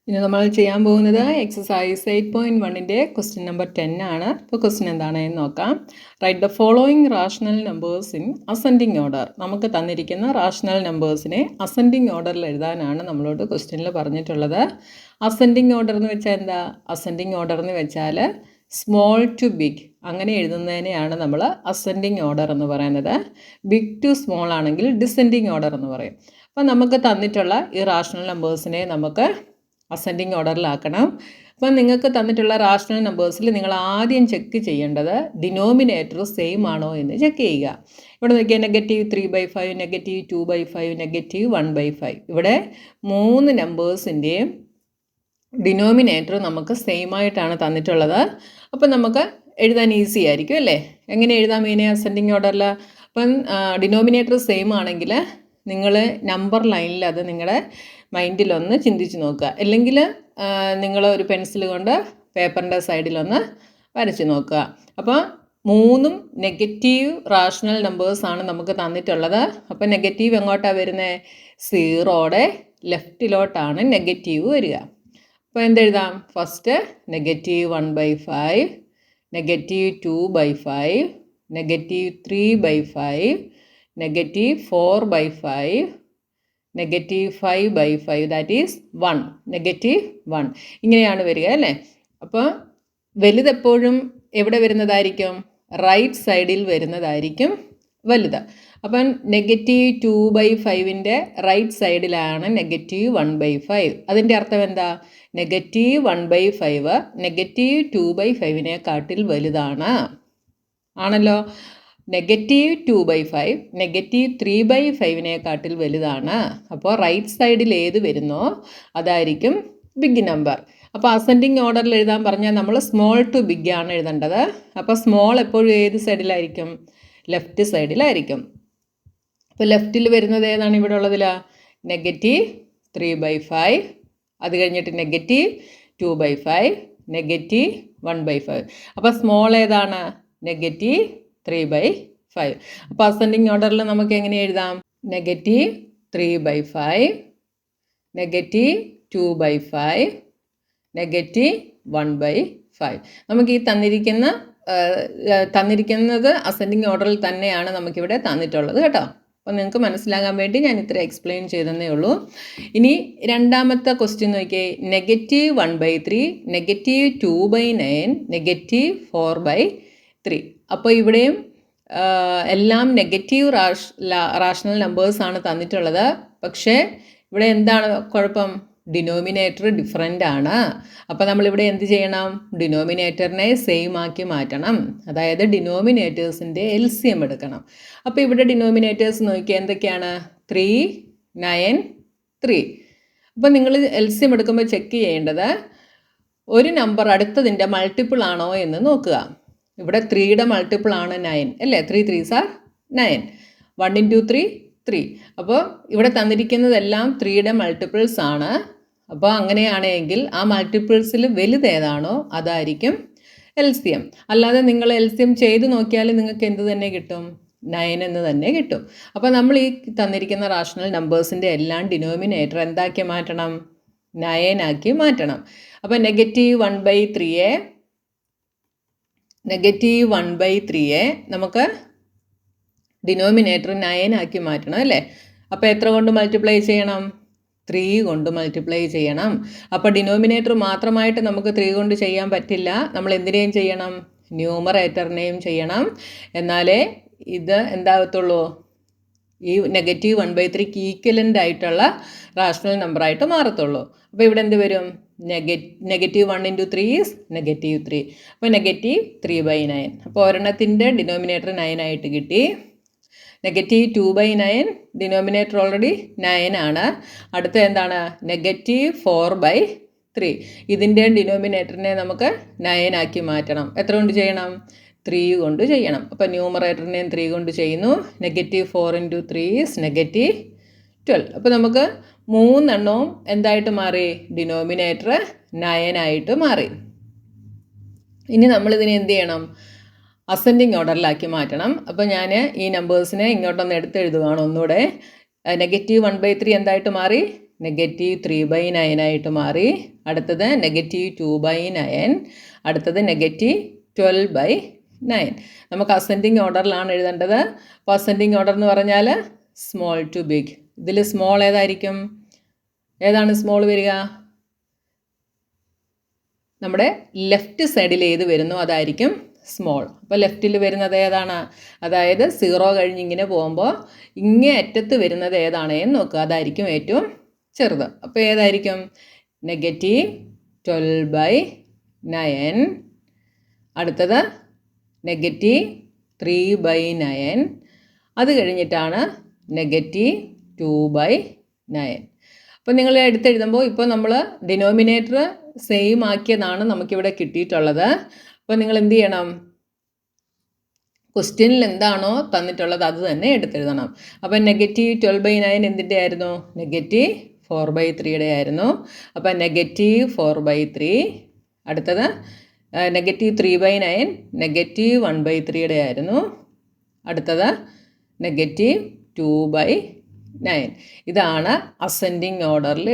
ഇനി നമ്മൾ ചെയ്യാൻ പോകുന്നത് എക്സസൈസ് 8.1-ൻ്റെ ക്വസ്റ്റ്യൻ നമ്പർ 10 ആണ്. ഇപ്പോൾ ക്വസ്റ്റ്യൻ എന്താണെന്ന് നോക്കാം. Write the following rational numbers in ascending order. നമുക്ക് തന്നിരിക്കുന്ന റാഷണൽ നമ്പേഴ്സിനെ അസെൻഡിങ് ഓർഡറിൽ എഴുതാനാണ് നമ്മളോട് ക്വസ്റ്റ്യനിൽ പറഞ്ഞിട്ടുള്ളത്. അസെൻഡിങ് ഓർഡർ എന്ന് വെച്ചാൽ എന്താ? അസെൻഡിങ് ഓർഡർ എന്ന് വെച്ചാൽ സ്മോൾ ടു ബിഗ് അങ്ങനെ എഴുതുന്നതിനെയാണ് നമ്മൾ അസെൻഡിങ് ഓർഡർ എന്ന് പറയുന്നത്. ബിഗ് ടു സ്മോൾ ആണെങ്കിൽ ഡിസെൻഡിങ് ഓർഡർ എന്ന് പറയും. അപ്പോൾ നമുക്ക് തന്നിട്ടുള്ള ഈ റാഷണൽ നമ്പേഴ്സിനെ നമുക്ക് അസെൻഡിങ് ഓർഡറിലാക്കണം. അപ്പം നിങ്ങൾക്ക് തന്നിട്ടുള്ള റാഷണൽ നമ്പേഴ്സിൽ നിങ്ങൾ ആദ്യം ചെക്ക് ചെയ്യേണ്ടത് ഡിനോമിനേറ്റർ സെയിം ആണോ എന്ന് ചെക്ക് ചെയ്യുക. ഇവിടെ നോക്കിയാൽ -3/5, -2/5, -1/5. ഇവിടെ 3 നമ്പേഴ്സിൻ്റെയും ഡിനോമിനേറ്റർ നമുക്ക് സെയിം ആയിട്ടാണ് തന്നിട്ടുള്ളത്. അപ്പം നമുക്ക് എഴുതാൻ ഈസി ആയിരിക്കും അല്ലേ? എങ്ങനെ എഴുതാം ഇതിനെ അസെൻഡിങ് ഓർഡറിൽ? അപ്പം ഡിനോമിനേറ്റർ സെയിം ആണെങ്കിൽ നിങ്ങൾ നമ്പർ ലൈനിൽ അത് നിങ്ങളുടെ മൈൻഡിലൊന്ന് ചിന്തിച്ച് നോക്കുക. അല്ലെങ്കിൽ നിങ്ങൾ ഒരു പെൻസിൽ കൊണ്ട് പേപ്പറിൻ്റെ സൈഡിലൊന്ന് വരച്ച് നോക്കുക. അപ്പോൾ 3 നെഗറ്റീവ് റാഷണൽ നമ്പേഴ്സാണ് നമുക്ക് തന്നിട്ടുള്ളത്. അപ്പോൾ നെഗറ്റീവ് എങ്ങോട്ടാണ് വരുന്നത്? 0യുടെ ലെഫ്റ്റിലോട്ടാണ് നെഗറ്റീവ് വരിക. അപ്പോൾ എന്തെഴുതാം? First -1/5, -2/5, -3/5, -4/5, -5/5, that is 1, -1. ഇങ്ങനെയാണ് വരിക അല്ലേ? അപ്പോൾ വലുതെപ്പോഴും എവിടെ വരുന്നതായിരിക്കും? റൈറ്റ് സൈഡിൽ വരുന്നതായിരിക്കും വലുത്. അപ്പം -2/5ൻ്റെ റൈറ്റ് സൈഡിലാണ് -1/5. അതിൻ്റെ അർത്ഥം എന്താ? -1/5 -2/5-നെക്കാട്ടിൽ വലുതാണ്. ആണല്ലോ? -2/5 -3/5-നെക്കാട്ടിൽ വലുതാണ്. അപ്പോൾ റൈറ്റ് സൈഡിൽ ഏത് വരുന്നോ അതായിരിക്കും ബിഗ് നമ്പർ. അപ്പോൾ അസെൻഡിങ് ഓർഡറിൽ എഴുതാൻ പറഞ്ഞാൽ നമ്മൾ സ്മോൾ ടു ബിഗ് ആണ് എഴുതേണ്ടത്. അപ്പോൾ സ്മോൾ എപ്പോഴും ഏത് സൈഡിലായിരിക്കും? ലെഫ്റ്റ് സൈഡിലായിരിക്കും. അപ്പോൾ ലെഫ്റ്റിൽ വരുന്നത് ഏതാണ് ഇവിടെ ഉള്ളതിൽ? -3/5, അത് കഴിഞ്ഞിട്ട് -2/5, -1/5. അപ്പോൾ സ്മോൾ ഏതാണ്? -3/5. അപ്പോൾ അസെൻഡിങ് ഓർഡറിൽ നമുക്ക് എങ്ങനെ എഴുതാം? -3/5, -2/5, -1/5. നമുക്ക് ഈ തന്നിരിക്കുന്നത് അസെൻഡിങ് ഓർഡറിൽ തന്നെയാണ് നമുക്കിവിടെ തന്നിട്ടുള്ളത് കേട്ടോ. അപ്പോൾ നിങ്ങൾക്ക് മനസ്സിലാകാൻ വേണ്ടി ഞാൻ ഇത്ര എക്സ്പ്ലെയിൻ ചെയ്തതേ ഉള്ളൂ. ഇനി രണ്ടാമത്തെ ക്വസ്റ്റ്യൻ നോക്കിയേ. -1/3, -2/9, -4/3. അപ്പോൾ ഇവിടെയും എല്ലാം നെഗറ്റീവ് റാഷണൽ നമ്പേഴ്സാണ് തന്നിട്ടുള്ളത്. പക്ഷേ ഇവിടെ എന്താണ് കുഴപ്പം? ഡിനോമിനേറ്റർ ഡിഫറൻ്റ് ആണ്. അപ്പോൾ നമ്മളിവിടെ എന്ത് ചെയ്യണം? ഡിനോമിനേറ്ററിനെ സെയിം ആക്കി മാറ്റണം. അതായത് ഡിനോമിനേറ്റേഴ്സിൻ്റെ LCM എടുക്കണം. അപ്പോൾ ഇവിടെ ഡിനോമിനേറ്റേഴ്സ് നോക്കിയാൽ എന്തൊക്കെയാണ്? 3, 9, 3. അപ്പോൾ നിങ്ങൾ LCM എടുക്കുമ്പോൾ ചെക്ക് ചെയ്യേണ്ടത് ഒരു നമ്പർ അടുത്തതിൻ്റെ മൾട്ടിപ്പിൾ ആണോ എന്ന് നോക്കുക. ഇവിടെ 3യുടെ മൾട്ടിപ്പിൾ ആണ് 9 അല്ലേ? 3 3s are 9. 1 × 3 3. അപ്പോൾ ഇവിടെ തന്നിരിക്കുന്നതെല്ലാം 3യുടെ മൾട്ടിപ്പിൾസ് ആണ്. അപ്പോൾ അങ്ങനെയാണെങ്കിൽ ആ മൾട്ടിപ്പിൾസിൽ വലുതേതാണോ അതായിരിക്കും LCM. അല്ലാതെ നിങ്ങൾ LCM ചെയ്ത് നോക്കിയാൽ നിങ്ങൾക്ക് എന്ത് തന്നെ കിട്ടും? 9 എന്ന് തന്നെ കിട്ടും. അപ്പോൾ നമ്മൾ ഈ തന്നിരിക്കുന്ന റാഷണൽ നമ്പേഴ്സിൻ്റെ എല്ലാം ഡിനോമിനേറ്റർ എന്താക്കി മാറ്റണം? 9 ആക്കി മാറ്റണം. അപ്പോൾ -1/3 നമുക്ക് ഡിനോമിനേറ്റർ 9 ആക്കി മാറ്റണം അല്ലേ? അപ്പോൾ എത്ര കൊണ്ട് മൾട്ടിപ്ലൈ ചെയ്യണം? 3 കൊണ്ട് മൾട്ടിപ്ലൈ ചെയ്യണം. അപ്പോൾ ഡിനോമിനേറ്റർ മാത്രമായിട്ട് നമുക്ക് 3 കൊണ്ട് ചെയ്യാൻ പറ്റില്ല. നമ്മൾ എന്തിനേയും ചെയ്യണം? ന്യൂമറേറ്ററിനെയും ചെയ്യണം. എന്നാലേ ഇത് എന്താകത്തുള്ളൂ? ഈ -1/3ക്ക് ഈക്വലൻ്റ് ആയിട്ടുള്ള റാഷണൽ നമ്പറായിട്ട് മാറത്തുള്ളൂ. അപ്പോൾ ഇവിടെ എന്ത് വരും? -1 × 3 is -3. അപ്പോൾ -3/9. അപ്പോൾ ഒരെണ്ണത്തിൻ്റെ ഡിനോമിനേറ്റർ 9 ആയിട്ട് കിട്ടി. -2/9 ഡിനോമിനേറ്റർ ഓൾറെഡി 9 ആണ്. അടുത്ത എന്താണ്? -4/3. ഇതിൻ്റെ ഡിനോമിനേറ്ററിനെ നമുക്ക് 9 ആക്കി മാറ്റണം. എത്ര കൊണ്ട് ചെയ്യണം? 3 കൊണ്ട് ചെയ്യണം. അപ്പോൾ ന്യൂമറേറ്ററിനെയും 3 കൊണ്ട് ചെയ്യുന്നു. -4 × 3 is -12. അപ്പോൾ നമുക്ക് 3 എണ്ണവും എന്തായിട്ട് മാറി? ഡിനോമിനേറ്റർ 9 ആയിട്ട് മാറി. ഇനി നമ്മളിതിനെ എന്ത് ചെയ്യണം? അസെൻഡിങ് ഓർഡറിലാക്കി മാറ്റണം. അപ്പോൾ ഞാൻ ഈ നമ്പേഴ്സിനെ ഇങ്ങോട്ടൊന്ന് എടുത്തെഴുതുകയാണ് ഒന്നുകൂടെ. -1/3 എന്തായിട്ട് മാറി? -3/9 ആയിട്ട് മാറി. അടുത്തത് -2/9. അടുത്തത് -12/9. നമുക്ക് അസെൻഡിങ് ഓർഡറിലാണ് എഴുതേണ്ടത്. അപ്പോൾ അസെൻഡിങ് ഓർഡർ എന്ന് പറഞ്ഞാൽ സ്മോൾ ടു ബിഗ്. ഇതിൽ സ്മോൾ ഏതായിരിക്കും? ഏതാണ് സ്മോൾ വരിക? നമ്മുടെ ലെഫ്റ്റ് സൈഡിൽ ഏത് വരുന്നു അതായിരിക്കും സ്മോൾ. അപ്പോൾ ലെഫ്റ്റിൽ വരുന്നത് ഏതാണ്? അതായത് 0 കഴിഞ്ഞ് ഇങ്ങനെ പോകുമ്പോൾ ഇങ്ങേ അറ്റത്ത് വരുന്നത് ഏതാണ് എന്ന് നോക്കുക. അതായിരിക്കും ഏറ്റവും ചെറുത്. അപ്പോൾ ഏതായിരിക്കും? -12/9. അടുത്തത് -3/9. അത് കഴിഞ്ഞിട്ടാണ് -2/9. അപ്പോൾ നിങ്ങൾ എടുത്തെഴുതുമ്പോൾ ഇപ്പോൾ നമ്മൾ ഡിനോമിനേറ്റർ സെയിം ആക്കിയതാണ് നമുക്കിവിടെ കിട്ടിയിട്ടുള്ളത്. അപ്പോൾ നിങ്ങൾ എന്ത് ചെയ്യണം? ക്വസ്റ്റ്യനിൽ എന്താണോ തന്നിട്ടുള്ളത് അത് തന്നെ എടുത്തെഴുതണം. അപ്പോൾ -12/9 എന്തിൻ്റെ ആയിരുന്നു? -4/3 ആയിരുന്നു. അപ്പോൾ -4/3. അടുത്തത് -3/9 -1/3 ആയിരുന്നു. അടുത്തത് -2/9. ഇതാണ് അസെൻഡിങ് ഓർഡറിൽ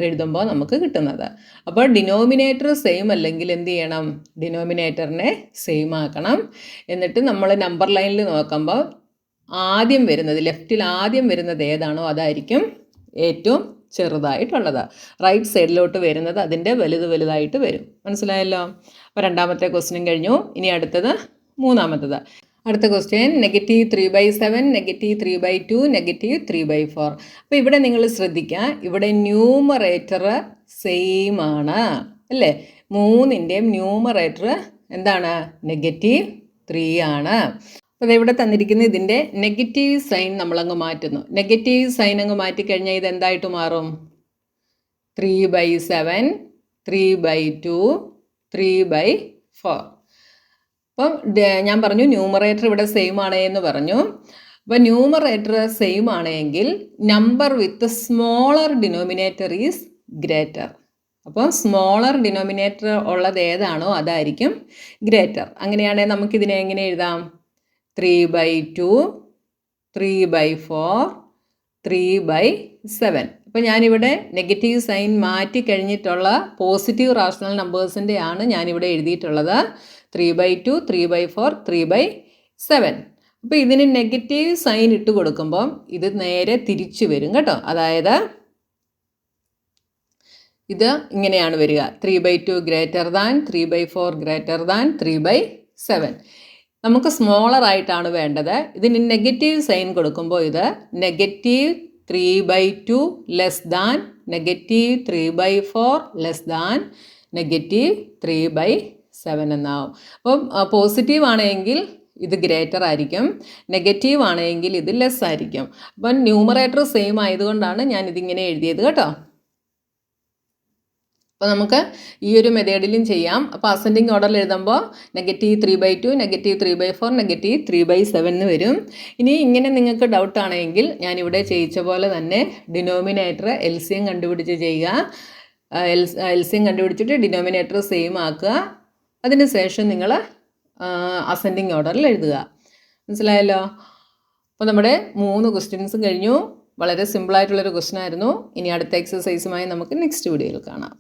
എഴുതുമ്പോൾ നമുക്ക് കിട്ടുന്നത്. അപ്പോൾ ഡിനോമിനേറ്റർ സെയിം അല്ലെങ്കിൽ എന്ത് ചെയ്യണം? ഡിനോമിനേറ്ററിനെ സെയിം ആക്കണം. എന്നിട്ട് നമ്മൾ നമ്പർ ലൈനിൽ നോക്കുമ്പോൾ ആദ്യം വരുന്നത്, ലെഫ്റ്റിൽ ആദ്യം വരുന്നത് ഏതാണോ അതായിരിക്കും ഏറ്റവും ചെറുതായിട്ടുള്ളത്. റൈറ്റ് സൈഡിലോട്ട് വരുന്നത് അതിൻ്റെ വലുതായിട്ട് വരും. മനസ്സിലായല്ലോ? അപ്പോൾ രണ്ടാമത്തെ ക്വസ്റ്റ്യൻ കഴിഞ്ഞു. ഇനി അടുത്തത് മൂന്നാമത്തത്. അടുത്ത ക്വസ്റ്റ്യൻ -3/7, -3/2, -3/4. അപ്പോൾ ഇവിടെ നിങ്ങൾ ശ്രദ്ധിക്കുക, ഇവിടെ ന്യൂമറേറ്റർ സെയിം ആണ് അല്ലേ? 3ൻ്റെയും ന്യൂമറേറ്റർ എന്താണ്? -3 ആണ്. അപ്പോൾ ഇവിടെ തന്നിരിക്കുന്ന ഇതിൻ്റെ നെഗറ്റീവ് സൈൻ നമ്മളങ്ങ് മാറ്റുന്നു. നെഗറ്റീവ് സൈൻ അങ്ങ് മാറ്റിക്കഴിഞ്ഞാൽ ഇത് എന്തായിട്ട് മാറും? 3/7, 3/2, 3/4. അപ്പം ഞാൻ പറഞ്ഞു ന്യൂമറേറ്റർ ഇവിടെ സെയിം ആണ് എന്ന് പറഞ്ഞു. അപ്പോൾ ന്യൂമറേറ്റർ സെയിം ആണെങ്കിൽ number with smaller denominator is greater. അപ്പോൾ സ്മോളർ ഡിനോമിനേറ്റർ ഉള്ളത് ഏതാണോ അതായിരിക്കും ഗ്രേറ്റർ. അങ്ങനെയാണെങ്കിൽ നമുക്കിതിനെ എങ്ങനെ എഴുതാം? 3/2, 3/4, 3/7. അപ്പോൾ ഞാനിവിടെ നെഗറ്റീവ് സൈൻ മാറ്റി കഴിഞ്ഞിട്ടുള്ള പോസിറ്റീവ് റാഷണൽ നമ്പേഴ്സിൻ്റെ ആണ് ഞാനിവിടെ എഴുതിയിട്ടുള്ളത്. 3/2, 3/4, 3/7. അപ്പോൾ ഇതിന് നെഗറ്റീവ് സൈൻ ഇട്ട് കൊടുക്കുമ്പം ഇത് നേരെ തിരിച്ചു വരും കേട്ടോ. അതായത് ഇത് ഇങ്ങനെയാണ് വരിക: 3/2 ഗ്രേറ്റർ ദാൻ, 3/4 ഗ്രേറ്റർ ദാൻ, 3/7. നമുക്ക് സ്മോളർ ആയിട്ടാണ് വേണ്ടത്. ഇതിന് നെഗറ്റീവ് സൈൻ കൊടുക്കുമ്പോൾ ഇത് -3/2 ലെസ് ദാൻ, -3/4 ലെസ് ദാൻ, -3/7 എന്നാവും. അപ്പം പോസിറ്റീവ് ആണെങ്കിൽ ഇത് ഗ്രേറ്റർ ആയിരിക്കും, നെഗറ്റീവ് ആണെങ്കിൽ ഇത് ലെസ് ആയിരിക്കും. അപ്പം ന്യൂമറേറ്റർ സെയിം ആയതുകൊണ്ടാണ് ഞാൻ ഇതിങ്ങനെ എഴുതിയത് കേട്ടോ. അപ്പോൾ നമുക്ക് ഈ ഒരു മെത്തേഡിലും ചെയ്യാം. അപ്പോൾ അസെൻഡിങ് ഓർഡറിൽ എഴുതുമ്പോൾ -3/2, -3/4, -3/7 എന്ന് വരും. ഇനി ഇങ്ങനെ നിങ്ങൾക്ക് ഡൗട്ട് ആണെങ്കിൽ ഞാനിവിടെ ചെയ്യിച്ച പോലെ തന്നെ ഡിനോമിനേറ്റർ LCM കണ്ടുപിടിച്ച് ചെയ്യുക. LCM കണ്ടുപിടിച്ചിട്ട് ഡിനോമിനേറ്റർ സെയിം ആക്കുക. അതിനുശേഷം നിങ്ങൾ അസെൻഡിങ് ഓർഡറിൽ എഴുതുക. മനസ്സിലായല്ലോ? അപ്പോൾ നമ്മുടെ 3 ക്വസ്റ്റ്യൻസും കഴിഞ്ഞു. വളരെ സിമ്പിളായിട്ടുള്ളൊരു ക്വസ്റ്റ്യൻ ആയിരുന്നു. ഇനി അടുത്ത എക്സസൈസുമായി നമുക്ക് നെക്സ്റ്റ് വീഡിയോയിൽ കാണാം.